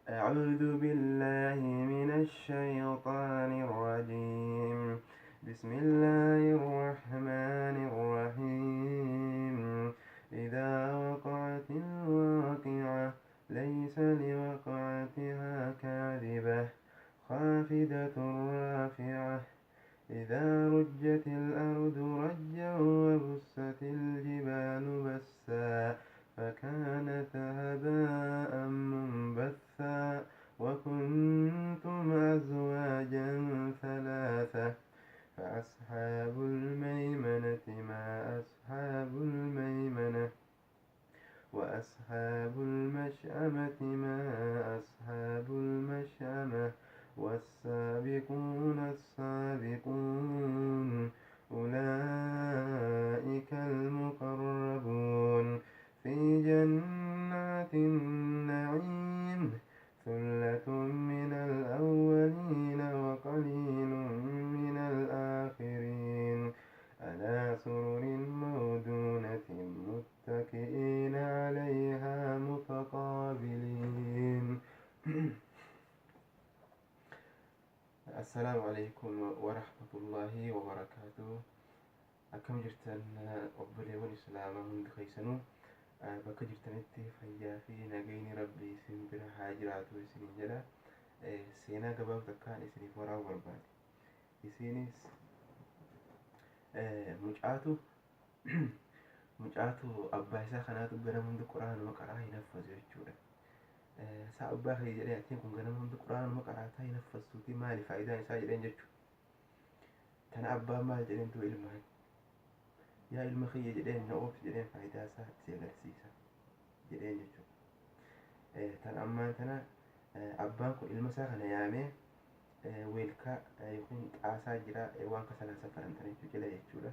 أعوذ بالله من الشيطان الرجيم. بسم الله الرحمن الرحيم. إذا وقعت الواقعة ليس لوقعتها كاذبة خافضة رافعة. إذا رجت الأرض رجا وبست الجبال بسا فكانت هباء منبثا وكنتم أزواجا ثلاثة فأصحاب الميمنة ما أصحاب الميمنة وأصحاب المشأمة ما أصحاب المشأمة والسابقون السابقون أولئك المقربون في جنات النعيم ثلة من الأولين وقليل من الآخرين على سرر موضونة متكئين عليها متقابلين. السلام عليكم ورحمة الله وبركاته. أكم جرتن أبلي والإسلام هند خيسنو بك جرتنتي فيا في نجيني ربي سنبر حاجرات وسنين جلا سينا قبل تكان إسني فرا ورباد إسنيس mucaatu abbaa isaa kanaatu ganama hunda quraanuma qaraa hin haffazu jechuudha. Isaa abbaa kee jedhee atiin kun ganama hunda quraanuma qaraataa hin haffasuuti maali faayidaan isaa jedheen jechuudha. Tana abbaan maal jedheen tu ilmaan yaa ilma kiyya jedheen na oofti jedheen faayidaa isaa si agarsiisa jedheen jechuudha. Tan ammaan tana abbaan kun ilma isaa kana yaamee weelkaa yookiin xaasaa jira waan kasalaan safaran tan jechuudha.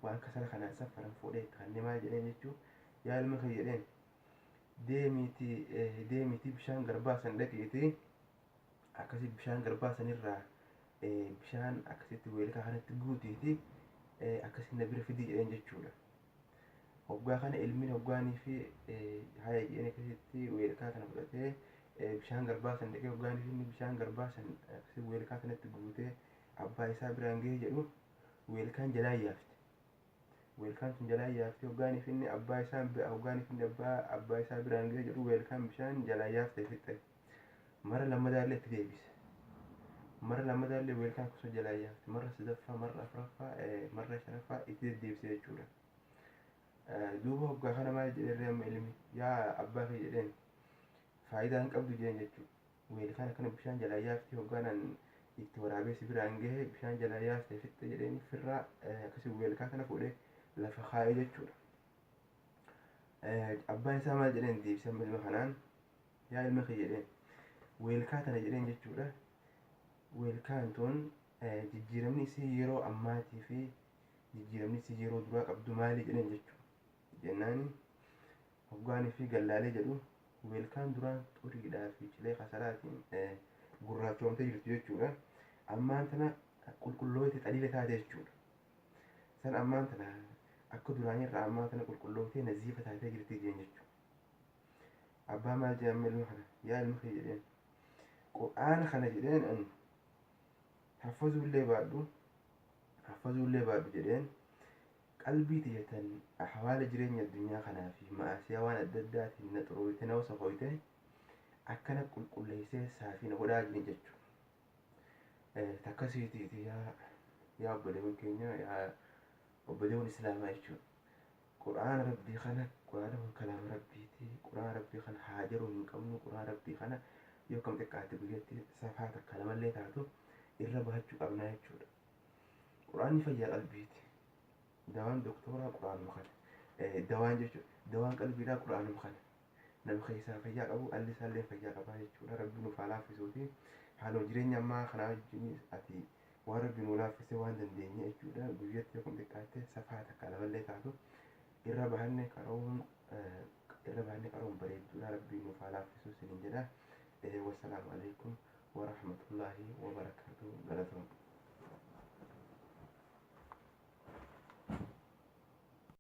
Waan kasala kanaan safaran fuudhee kanneen maal jedheen jechuun yaa ilma kee jedheen deemitii bishaan garbaasan dhaqiitii akkasii bishaan garbaasanirraa bishaan akkasitti weelkaa kanatti guutiitii akkasii na bira fidii jedheen jechuudha. Hoggaa kana ilmi hoggaanii fi haya jedheen akkasitti weelkaa kana fudhatee bishaan garbaasan dhaqee hoggaanii fi bishaan garbaasan akkasii weelkaa kanatti guutee abbaa isaa biraan gahee jedhu weelkaan jalaa yaafte. Weelkaan sun jalaa yaafte hoggaanii fi abbaa isaa biraan gahee jedhu weelkaan bishaan jalaa yaafte fixxe. Mara lammadaallee itti deebise. Mara lammadaallee weelkaan kusoo jalaa yaafte. Marra sadaffaa, marra afuraffaa, marra shanaffaa itti deddeebise jechuudha. Duuba hoggaa kana maal jedhee amma ilmi yaa abbaa kee jedheen faayidaa hin qabdu jedheen jechuudha. Weelkaan akkana bishaan jalaa yaafte hoggaanaan itti waraabessi biraan gahee bishaan jalaa yaafte fixxe jedheen firraa akkasii weelkaa kana fuudhee lafa kaa'ee jechuudha. Abbaan isaa maal jedheen deebise ilma kanaan yaa ilma kee jedheen weelkaa tana jedheen jechuudha. Weelkaan tun jijjiiramni isii yeroo ammaatii fi jijjiiramni isii yeroo duraa qabdu maali jedheen jechuudha. Jennaani hoggaanii fi gallaalee jedhu weelkaan duraan xuriidhaa fi cilee kasalaatiin gurraachoomtee jirtu jechuudha. Ammaan tana qulqullooyte xaliila taate jechuudha. San ammaan tana akka duraanii irraa ammaan tana qulqullooytee naziifa taatee jirti jechuudha. Abbaa maal jedhan ilma kana yaa ilma kee jedheen qur'aana kana jedheen haffazullee baadhu jedheen qalbii tiyyatan hawaala jireenya addunyaa kanaa fi ma'asiyaa waan adda addaatiin na xuroofte na wasa hoyte akkana qulqulleessee saafina godhaa jiran jechuudha. Takkasiitiiti yaa obboleewwan keenya yaa obboleewwan islaamaa jechuudha. Qur'aana rabbii kana qur'aana kun kalaama rabbiiti. Qur'aana rabbii kana haajaruu hin qabnu. Qur'aana rabbii kana yoo kam xiqqaate guyyatti safaa takka lamallee taatu irra bahachuu qabnaa jechuudha. Qur'aanni fayyaa qalbiiti. Dawaan doktooraa qur'aanuma kana. Dawaan jechuudha. Dawaan qalbiidhaa qur'aanuma kana. Nama keessaa fayyaa qabu alli isaallee fayyaa qabaa jechuudha. Rabbi nuuf haa laaffisuuti. Haaloo jireenya ammaa kanaa wajjin ati waan rabbi nu laaffisee waan dandeenye jechuudha. Guyyatti yoo kam xiqqaate safaa takka lamallee taatu irra bahanne qaroon bareedduudha. Rabbi nuuf haa laaffisuu isiniin jedha. Wassalaamu alaikum wa rahmatullahi wa barakaatuh. Galatoom.